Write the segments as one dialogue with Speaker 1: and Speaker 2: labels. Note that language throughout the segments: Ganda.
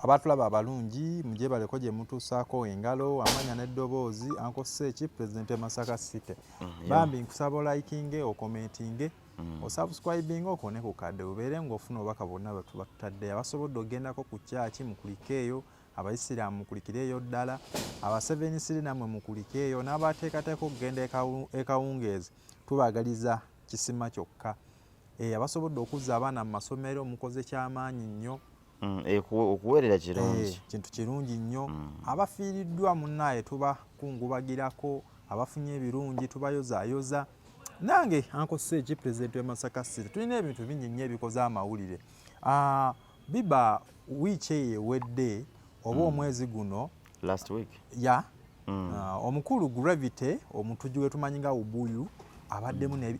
Speaker 1: abatulaba abalungi muje baleko gye mutuusaako engalo amanya n'eddoboozi Uncle Seeki President Masaka City. Bambi nkusaba likinge okomentinge osubscribinga okone ku kadde ubeere ng'ofuna obubaka bwonna bwe tuba tutadde. Abasobodde ogendako ku kyaki mukulikeeyo, abaisiraamu mukulikeeyo ddala, aba 7 namwe mukulikeeyo, n'abateekateeka okugenda ekawungeezi tubagaliza kisima kyokka. Abasobodde okuzza abaana mu masomero mukoze kyamaanyi nnyo.
Speaker 2: Okuweerera kirungi,
Speaker 1: kintu kirungi nnyo. Abafiiriddwa munnaye tubakungubagirako, abafunye ebirungi tubayozaayoza. Nange Uncle Seeki President wa Masaka City tulina ebintu bingi nnyo ebikoze amawulire. Biba wiiki ewedde oba omwezi guno
Speaker 2: last week
Speaker 1: omukulu Gravity omutuju we tumanyi nga Ubuyu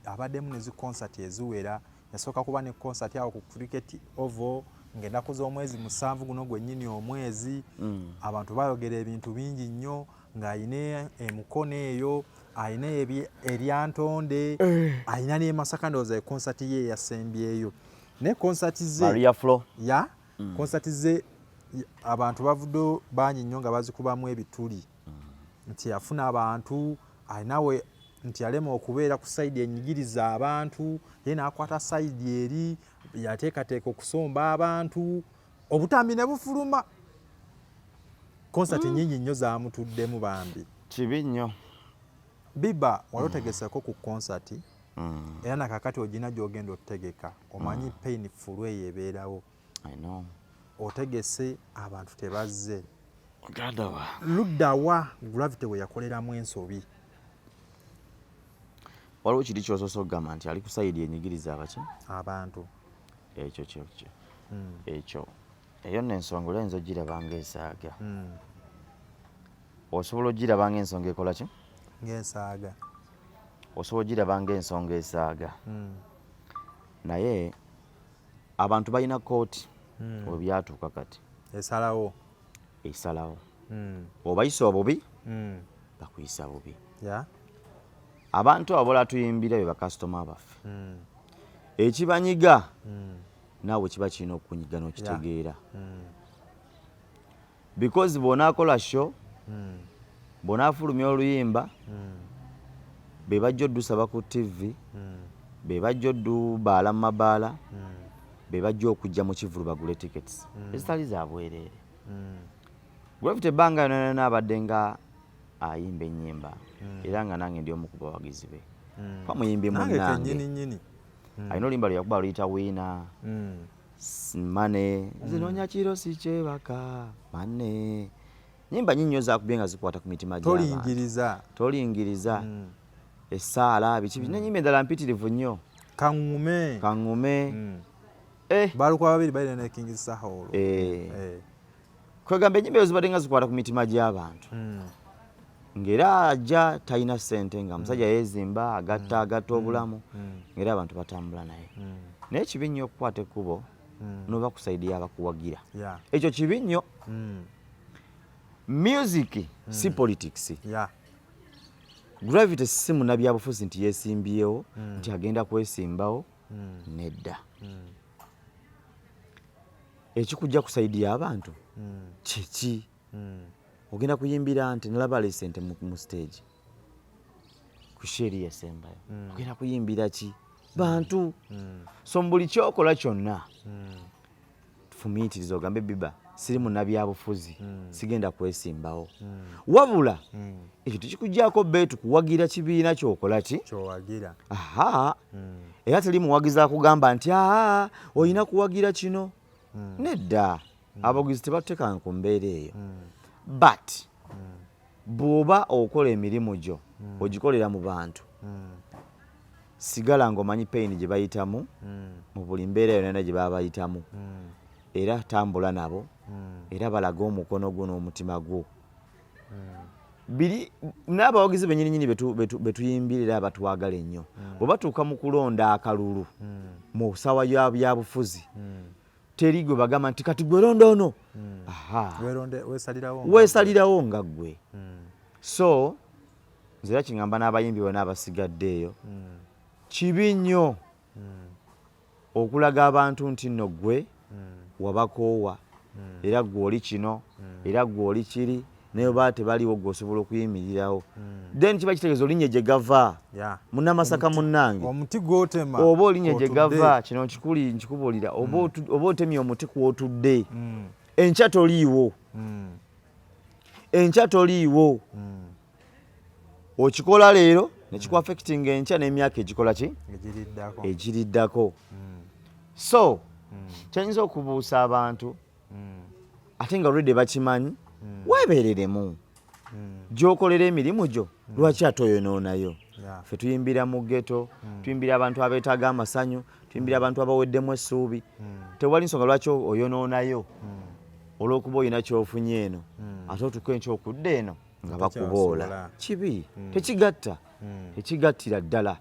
Speaker 1: abaddemu nezi concert eziwera. Yasooka kuba ne concert awo ku Cricket Oval ng'ennaku z'omwezi 7 guno gwennyini omwezi. Abantu bayogera ebintu bingi nnyo ng'ayina emukono eyo, ayina eryantonde, ayina ne Masaka ndowooza concert ye yasembyeyo. Ne concert ze
Speaker 2: Maria Flo
Speaker 1: concert ze abantu bavudde bangi nnyo nga bazikubamu ebituli nti yafuna abantu ayinawe nti yalema okubeera ku sayidi enyigiriza abantu ye n'akwata sayidi eri yateekateeka okusomba abantu obutambi ne bufuluma. Konsati nyingi nnyo zaamutuddemu bambi
Speaker 2: kibi nnyo.
Speaker 1: Biba wali otegeseko ku konsati era nakakati ogina gy'ogenda otegeka omanyi painful eyo ebeerawo. Otegese abantu tebazze luddawa Gravity we yakoleramu ensobi.
Speaker 2: Waliwo kiri ky'osoose okugamba nti ali ku sayidi enyigiriza abaki
Speaker 1: abantu
Speaker 2: ekyo eyo n'ensonga olayinza ogiraba ng'esaaga. Osobola ogiraba ng'ensonga ekola ki
Speaker 1: ng'ensaaga,
Speaker 2: osobola ogiraba ng'ensonga esaaga. Naye abantu balina kooti we byatuuka kati
Speaker 1: esalawo
Speaker 2: obayisa obubi bakuyisa bubi. Abantu abola tuyimbira be bakasitoma baffe ekibanyiga naawe kiba kirina okukunyiga n'okitegeera because bw'onaakola show bw'onaafulumya oluyimba be bajja oddusaba ku TV be bajja oddubaala mu mabaala be bajja okujja mu kivulu bagule tickets ezitali za bwereere. Gravity ebbanga yona n'abadde nga ayimba ennyimba era nga nange ndi omu ku bawagizi be pamuyimbi munnange alina oluyimba lwe yakuba luyita wiina mane zinoonya kiro si kyebaka mane nyimba nnyingi nnyo zakubye nga zikwata ku mitima gy'abantu. Tolingiriza essaala biki n'ennyimba endala mpitirivu nnyo kaŋŋume
Speaker 1: balikuba babiri balina ne King Saholo
Speaker 2: kwegamba ennyimba ezo zibadde nga zikwata ku mitima gy'abantu ng'era ajja talina ssente nga musajja yeezimba agatta obulamu ng'era abantu batambula naye. Naye kibi nnyo okukwata ekkubo n'oba ku sayidi y'abakuwagira. Ekyo kibi nnyo. Music si politics. Gravity si munnabyabufuzi nti yeesimbyewo nti agenda kwesimbawo nedda. Ekikujja ku sayidi y'abantu kiki? Ogenda kuyimbira nti nalaba lesente mu stage ku sheeri yasembayo ogenda kuyimbira ki bantu? So buli kyokola kyonna tufumiitiriza ogambe Biba siri munnabyabufuzi sigenda kwesimbawo wabula ekyo tekikuggyako beetu kuwagira kibiina kyokola ki
Speaker 1: kyowagira.
Speaker 2: Era teri muwagizi akugamba nti olina kuwagira kino nedda. Abawagizi tebateekanga ku mbeera eyo. But bw'oba okola emirimu gyo ogikolera mu bantu sigala ng'omanyi pain gye bayitamu mu buli mbeera yonna gye baba bayitamu era tambula nabo era balaga omukono gwo n'omutima gwo. Biri n'abawagizi bennyininyini betuyimbirira batwagala ennyo bwe batuuka mu kulonda akalulu mu sawa ya byabufuzi teri gwe bagamba nti kati gwe londa ono weesalirawo nga ggwe. So nze era kiŋŋamba n'abayimbi bonna abasigaddeeyo kibi nnyo okulaga abantu nti nno ggwe wabakoowa era gwe oli kino era gwe oli kiri naye baba tebaliwo gwe osobola okuyimirirawo then kiba kitegeeza olinye gye gava munnamasaka munnange
Speaker 1: omuti gwotema
Speaker 2: oba olinye gye gava kino kikuli nkikubuulira oba otemye omuti kwotudde enkya toliiwo enkya toliiwo okikola leero nekikwa affecting enkya n'emyaka egikola ki egiriddako so kyayinza okubuusa abantu ate nga olwedde bakimanyi weebeereremu gy'okolera emirimu gyo lwaki ate oyonoonayo ffe tuyimbira mu ghetto tuyimbira abantu abeetaaga amasanyu tuyimbira abantu abaweddemu essuubi tewali nsonga lwaki oyonoonayo olw'okuba olina kyofunye eno ate otuka enkya okudda eno nga bakuboola kibi tekigatta tekigattira ddala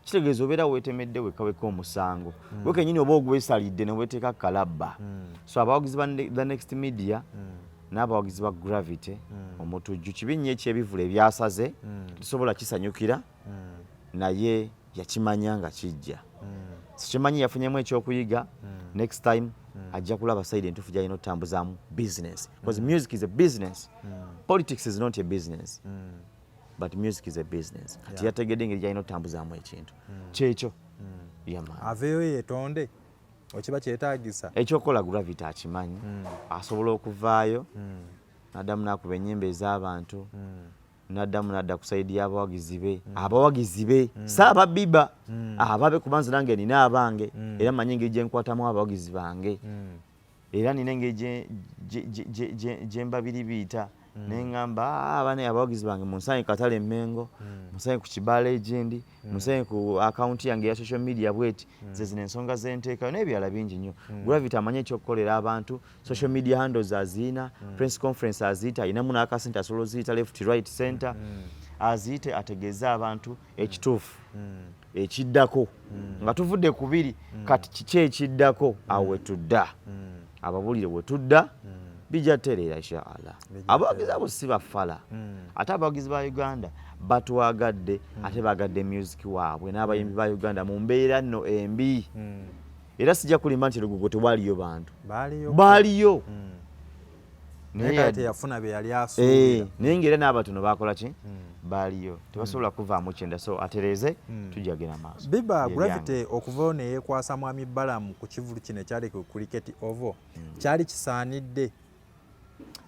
Speaker 2: kitegeeza obeera weetemedde wekaweka omusango gwe kennyini oba ogwesalidde ne weeteeka kalabba so abawagizi ba Next Media n'abawagizi ba Gravity omutujju kibi nnyo ekyebivula ebyasaze tusobola kisanyukira naye yakimanya nga kijja sikimanyi yafunyemu ekyokuyiga next time ajja kulaba side entuufu gy'alina otambuzaamu business because music is a business politics is not a business but music is a business kati yategedde engeri gy'alina otambuzaamu ekintu kyekyo yamaani
Speaker 1: aveeyo yeetonde okiba kyetaagisa
Speaker 2: ekyokukola Gravity akimanyi asobola okuvaayo n'addamu n'akuba ennyimba ez'abantu n'addamu n'adda ku sayidi y'abawagizi be saababbiba ababe kubanza nange nina abange era manyi engeri gye nkwatamu abawagizi bange era nina engeri gye mbabiribiyita neŋŋamba bane abawagizi bange munsanye Katale Mmengo munsanye ku Kibaala Egendi munsanye ku akaunti yange ya social media bweti ze zino ensonga zenteekayo n'ebirala bingi nnyo Gravity amanyi ekyokukolera abantu social media handles aziyina press conference aziyita ayinamu n'akasente asobola oziyita left right center aziyite ategeeze abantu ekituufu ekiddako nga tuvudde ku biri kati kiki ekiddako awo wetudda ababuulire wetudda bijja tereera inshallah abawagizi abo si bafala ate abawagizi ba Uganda batwagadde ate bagadde music waabwe n'abayimbi ba Uganda mu mbeera nno embi era sijja kulimba nti Lugogo tewaliyo bantu baaliyo
Speaker 1: naye teyafuna bye yali asuubira
Speaker 2: naye ng'era n'abatono bakola ki baaliyo tebasobola kuvaamu kyenda so atereeze tujjagera maaso
Speaker 1: Biba Gravity okuvayo ne yeekwasa Mwami Balamu ku kivulu kino ekyali ku Cricket Oval kyali kisaanidde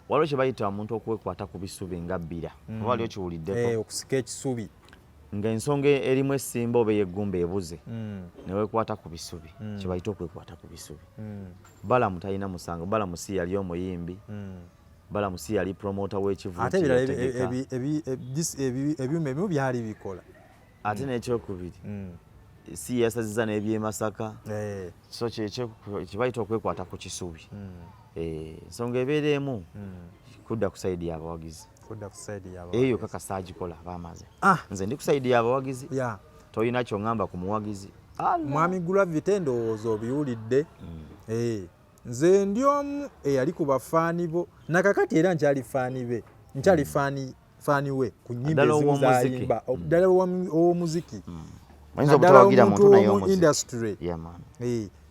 Speaker 2: waliwo kye bayita omuntu okwekwata ku bisubi nga bbira oba waliwo kiwuliddeko
Speaker 1: okusika ekisubi
Speaker 2: ng'ensonga erimu essimba oba eyeggumba ebuze ne weekwata ku bisubi kye bayita okwekwata ku bisubi Balamu talina musango Balamu si yali omuyimbi Balamu si yali promota w'ekivulu
Speaker 1: ate ebyuma ebimu byali bikola
Speaker 2: ate n'ekyokubiri si yasaziza n'ebyemasaka so kye bayita okwekwata ku kisubi ensonga ebeera emu kudda ku sayidi y'abawagizi eyo kakasa agikola bamaze nze ndi ku sayidi y'abawagizi tolina kyongamba ku muwagizi
Speaker 1: Mwami Gravity ndowooza obiwulidde nze ndi omu eyali ku bafaani bo nakakati era nkyali faani be nkyali faani we ku nnyimba ezimu zayimba ddala ow'omuziki naddala omuntu w'omu industry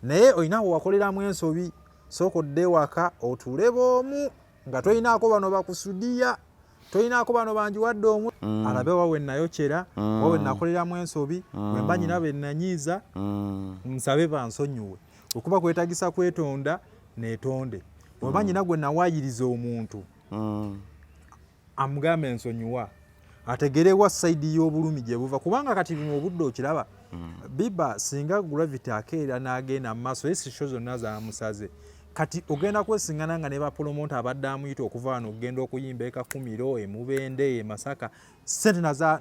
Speaker 1: naye olina wakoleramu ensobi sooka odde waka otuule bw'omu nga tolinaako bano bakusudiya tolinaako bano banjiwadde omu alabe wawe nayokera wawe nakoleramu ensobi bwe mba nyina be nanyiiza nsabe bansonyiwe okuba kwetagisa kwetonda neetonde bwe mba nyina gwe nawaayiriza omuntu amugambe ensonyiwa ategerewa sayidi y'obulumi gye buva kubanga kati bino obudde okiraba Biba singa Gravity akeera n'agenda mu maaso esisho zonna zaamusaze kati ogenda kwesingana nga ne bapromota abadde amuyita okuva wano okugenda okuyimba ekakumiro emubende Masaka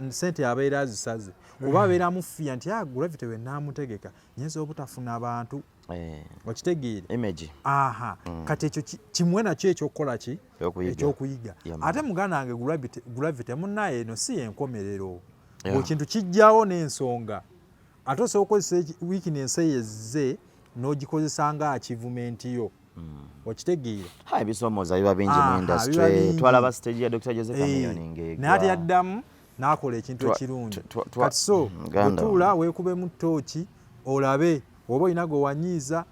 Speaker 1: sente abeera azisaze oba abeera amufiya nti Gravity we naamutegeka nyinza obutafuna abantu okitegeere kati ekyo kimwe nakyo ekyokukola ki ekyokuyiga ate muganda wange Gravity munnaye eno si yenkomerero ekintu kijjawo n'ensonga ate osobola okukozesa weakness eyezze n'ogikozesa nga achievement yo okitegeera
Speaker 2: ebisoomooza biba bingi mu industry twalaba stage ya Dr. Joseph Amiyoni ng'egwa
Speaker 1: naye ate yaddamu n'akola ekintu ekirungi kati so otuula weekubemu ttooki olabe oba olina gwe wanyiiza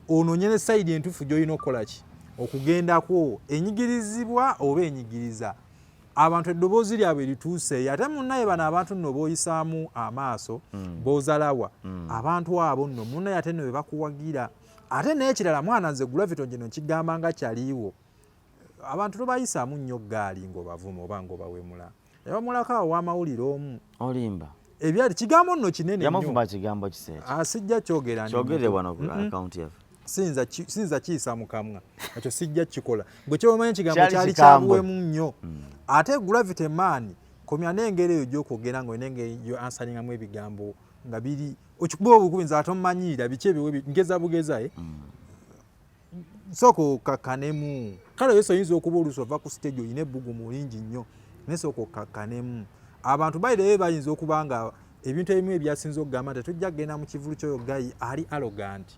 Speaker 1: ononye ne side entufu gy'olina okukola ki okugendako enyigirizibwa oba enyigiriza abantu eddoboozi lyabwe lituuse ate munnaye bano abantu nno b'oyisaamu amaaso b'ozalawa abantu abo nno munnaye ate nno bwe bakuwagira ate n'ekirala mwana nze Gravity gino nkigamba nga kyaliiwo abantu tobayisaamu nnyo gaali ng'obavuma oba ng'obawemula yabamulako awo w'amawulire omu
Speaker 2: olimba
Speaker 1: ebyali kigambo nno kinene
Speaker 2: yamuvuma kigambo kiseeki
Speaker 1: sijja kyogera
Speaker 2: kyogere wano ku account yaffe
Speaker 1: sinza kiyisa mu kamwa ekyo sijja kikola gwe kyomanyi ekigambo kyali kyabuwemu nnyo ate Gravity man komya n'engeri eyo gy'okwogera nga n'engeri gyo ansalingamu ebigambo nga biri okikuba obukubinza ate omumanyiira biki ebiwe ngeza bugeza sooka okakkanemu kale yesu oyinza okuba oluusi ova ku stage oyina ebbugumu lingi nnyo naye sooka okakkanemu abantu bayireyo bayinza okuba nga ebintu ebimu ebyasinza okugamba nti tujja kugenda mu kivulu kyoyo gayi ali arrogant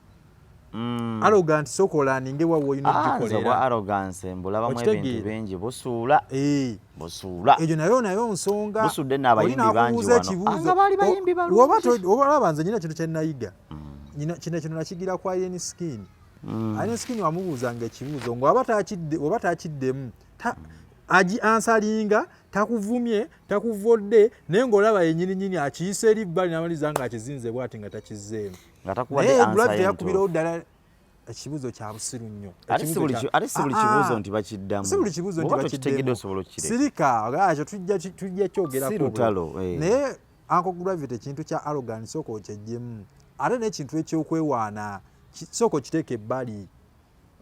Speaker 1: arrogant sooka olaninga ewawe olina okugikolera
Speaker 2: arrogance mbulabamu ebintu bingi busuula busuula
Speaker 1: egyo nayo nsonga
Speaker 2: busudde n'abayimbi bangi wano anga baali bayimbi balungi
Speaker 1: oba olaba nze nyina kintu kye nayiga kino nakigira kwa Iron Skin Iron Skin wamubuuzanga ekibuuzo ng'oba takiddemu ansalinga takuvumye takuvodde naye ng'olaba yennyininyini akiyisa eri bbali n'amaliza nga akizinze bw'ati nga takizzeemu naye Gravity yakubirawo ddala ekibuuzo kya busiru nnyo
Speaker 2: ate si buli kibuuzo nti bakiddamu
Speaker 1: si buli kibuuzo nti
Speaker 2: bakiddamu
Speaker 1: sirika akyo tujja kyogerako
Speaker 2: si lutalo
Speaker 1: naye Uncle Gravity ekintu kya arrogance sooka okyeggyemu ate n'ekintu ekyokwewaana sooka okiteeka ebbali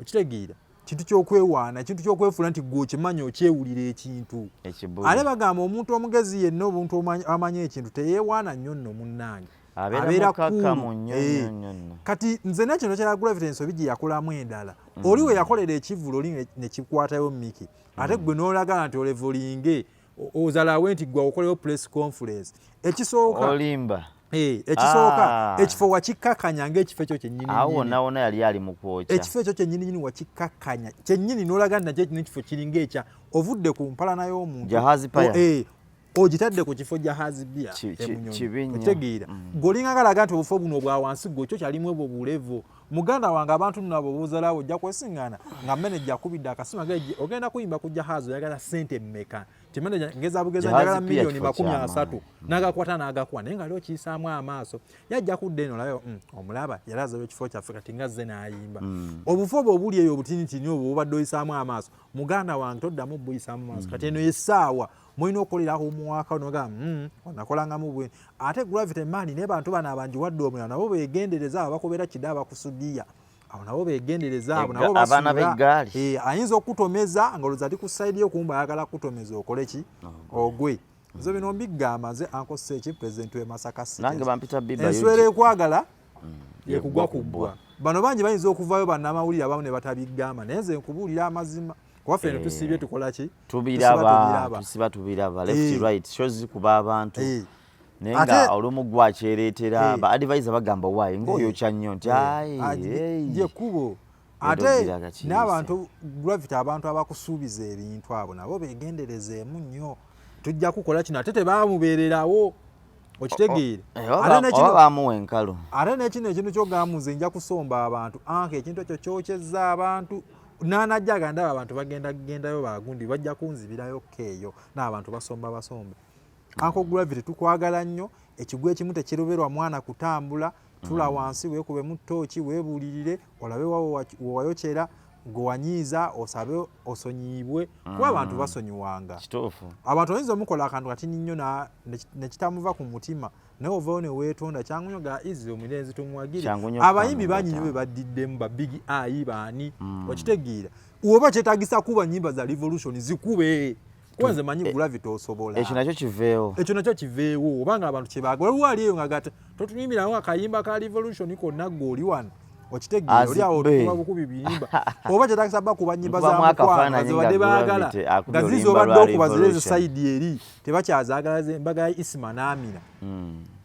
Speaker 1: okitegeera kintu kyokwewaana ekintu kyokwefuula nti gwe okimanyi okyewulira ekintu ate bagamba omuntu omugezi yenna obuntu amanyi ekintu teyeewaana nnyo nno munnange abeera
Speaker 2: mukakamu nnyo
Speaker 1: kati nze nekino kya Gravity ensobi gye yakolamu endala oli we yakolera ekivulu oli ne kikwatayo Miki ate gwe n'olagala nti olevolinge ozalawe nti gwe okolewo press conference ekisooka
Speaker 2: olimba
Speaker 1: ekisooka ekifo wakikkakkanya ng'ekifo ekyo kyennyini
Speaker 2: awo wonna yali ali mu kwokya
Speaker 1: ekifo ekyo kyennyini wakikkakkanya kyennyini n'olaga nti nakyo n'ekifo kiringa ekya ovudde ku mpalana y'omuntu
Speaker 2: jahazi paya
Speaker 1: ogitadde ku kifo jahazi bia otegeera gweolinga galaga nti obufo buno obwa wansi gwe kyo kyalimu ebwo bulevo muganda wange abantu nabo bozalawo ojja kwesiŋŋaana nga manager akubidde akasima ogenda kuyimba ku jahazi oyagala ssente mmeka ti manager ngeza bugeza njagala milioni 30 n'agakwata n'agakuwa naye nga ali okiyisaamu amaaso yajja kudde eno layo omulaba yalazayo ekifo kyaffe kati nga zze n'ayimba obufo bwe obuli eyo obutinitini obwo bubadde oyisaamu amaaso muganda wange toddamu buyisaamu amaaso kati eno yessaawa mulina okukoleraho omuwaka onogamba onakolangamu bwe ate Gravity man ne bantu bano abanjiwadde omulala nabo beegendereza abo bakubeera kidde abakusudiya awo nabo beegendereza abo nabo
Speaker 2: abaana b'eggaali
Speaker 1: ayinza okutomeza nga olowooza ali ku sayidi yokumba ayagala kutomeza okole ki ogwe nze bino mbigamba nze Uncle Seeki pulezidenti w'e Masaka City
Speaker 2: nange bampita biba
Speaker 1: enswera ekwagala yekugwa kubbwa bano bangi bayinza okuvayo bannamawulire abamu ne batabigamba naye nze nkubuulira amazima kuba ffe tusibye tukola ki
Speaker 2: tusiba tubiraba left right shows kuba abantu naye nga olumu gwakyereetera ba advisor bagamba waayi ng'oyokya nnyo nti
Speaker 1: ye kubo ate n'abantu Gravity abantu abakusuubiza ebintu abo nabo beegenderezeemu nnyo tujja kukola kino ate tebaamubeererawo okitegeere
Speaker 2: oba baamuwa enkalu
Speaker 1: ate n'ekino ekintu kyogamuze nja kusomba abantu anke ekintu ekyo kyokyezza abantu nanajjaga ndaba abantu bagendayo bagundi bajja kunzibirayo keeyo n'abantu basomba Uncle Gravity tukwagala nnyo ekigwa ekimu tekiroberwa mwana kutambula tula wansi weekubemu ttooki weebuulirire olabe wewayokera gwewanyiiza osabe osonyiibwe kuba abantu basonyiwanga abantu oyinza omukola akantu katini nnyo nekitamuva ku mutima naye ovaayo ne weetonda kyangunyo ga izi omulenzi tumuwagire abayimbi bangi nyo be baddiddemu ba big ai baani okitegeera oba kyetagisa kuba nnyimba za revolution zikube kwanze manyi Gravity osobola
Speaker 2: ekyo nakyo kiveewo
Speaker 1: obanga abantu kyebaagala waliwo ali eyo nga gata totunyimirawo akayimba ka revolution konna gwe oli wano okitegeera oli awo otukuba bukubi biyimba oba kyetagisa bakuba nnyimba za mukwano zebadde baagala nga zizi obadde okuba zireze sayidi eri tebakyazaagala embaga ya Isima n'Amina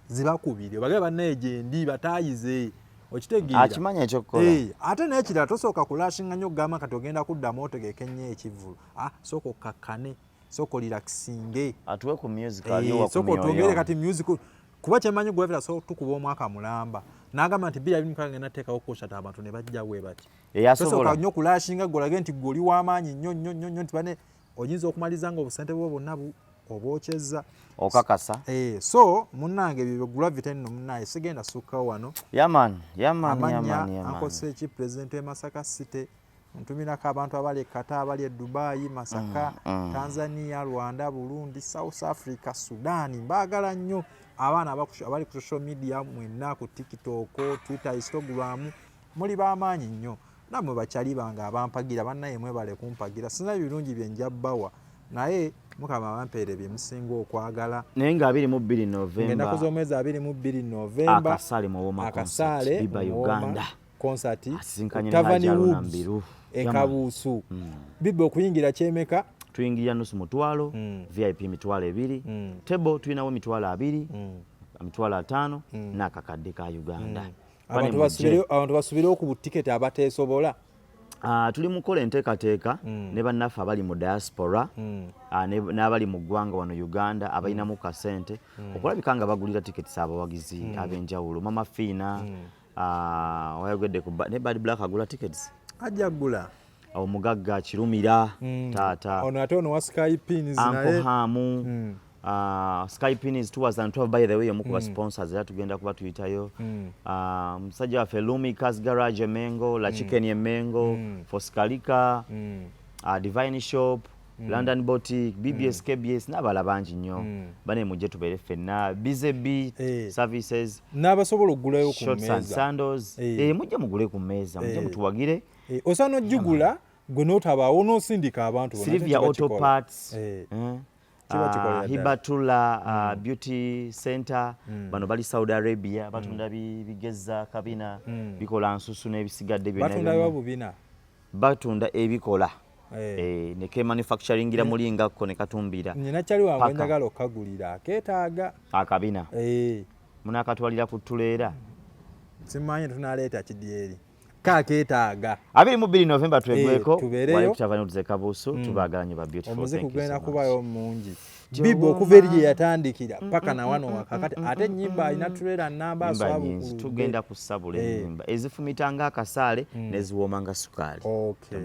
Speaker 1: zibakubire bagale bannaye gyendi bataayize okitegeera
Speaker 2: akimanya ekyokukola
Speaker 1: ate n'ekirala tosooka kulashinga nnyo okugamba kati ogenda kuddamu otegeke nnyo ekivulu sooka okkakkane sooka olirakisinge
Speaker 2: atuwe ku music aliyowa ku
Speaker 1: sooka otwongere kati music kuba kyemanyi Gravity so tukuba omwaka mulamba n'agamba nti 2026 ngenda teekawo concert abantu ne bajja bwe bati
Speaker 2: eyasobola
Speaker 1: nnyo kulashinga golage nti goli w'amaanyi nnyo nti bane oyinza okumaliza nga obusente bwo bwonna obwokyezza
Speaker 2: okakasa
Speaker 1: so munnange ebyo gravity nno munnaye sigenda sukkawo wano amanya ankose ki president w'e Masaka City ntumirako abantu abali e Kata abali e Dubai Masaka Tanzania Rwanda Burundi South Africa Sudan mbaagala nnyo abaana abali ku social media mwenna ku TikTok Twitter Instagram muli b'amaanyi nnyo namwe bakyali bange abampagira bannaye mwebale kumpagira sina birungi bye njabbawa naye mukama bampeere bye musinga okwagala
Speaker 2: naye nga 22 November
Speaker 1: ngenda kuza omwezi 22 November
Speaker 2: akasale mu Woma
Speaker 1: akasale
Speaker 2: Biba Uganda
Speaker 1: concert
Speaker 2: Tavani
Speaker 1: Woods ekabuusu biba okuyingira kyemeka
Speaker 2: tuyingira nusu mutwalo VIP mitwalo 2 table tulinawo mitwalo 2 mitwalo 5 n'akakadde ka Uganda
Speaker 1: abantu basubirewo ku butiketi abateesobola
Speaker 2: tuli mukola enteekateeka ne bannaffe abali mu diaspora n'abali mu ggwanga wano Uganda abalinamu kasente okulabika nga bagulira tiketi abawagizi ab'enjawulo Mama Fiina wayogedde ne Bad Black agula tickets
Speaker 1: ajja gula
Speaker 2: omugagga Kirumira taata
Speaker 1: ono ate ono wa Sky Pins
Speaker 2: naye Hamu Sky Pins 2012 by the way omukuba sponsors era tugenda kuba tuyitayo musajja waffe Lumikas Garage Mengo La Chicken Mengo Foskalika Divine Shop London Boutique BBS KBS n'abala bangi nnyo bane mujje tubeere ffenna BZB services
Speaker 1: n'abasobola okugulayo ku
Speaker 2: meza Shorts and Sandals mujje mugule ku meza mujje mutuwagire
Speaker 1: osana ojjugula gwe n'otabaawo n'osindika abantu
Speaker 2: Silvia Auto Parts Hibatula Beauty Center bano bali Saudi Arabia batunda bigeza kabina bikola nsusu n'ebisigadde byonna batunda ebikola ne ke manufacturing ira mulinga ko ne katumbira
Speaker 1: nina kyali wange njagala okagulira aketaaga
Speaker 2: akabina muna akatwalira ku tuleera
Speaker 1: simanyi tunaleeta kidyeri kaketaaga
Speaker 2: 22 November twegweko wali kutavana utuzeka busu tubagalanye ba beautiful
Speaker 1: omuze kugenda kubayo mungi bibo okuva eri yatandikira paka na wano wakakati ate nyimba ina tuleera namba aswabu
Speaker 2: tugenda kusabula enyimba ezifumitanga akasale neziwomanga sukali
Speaker 1: okay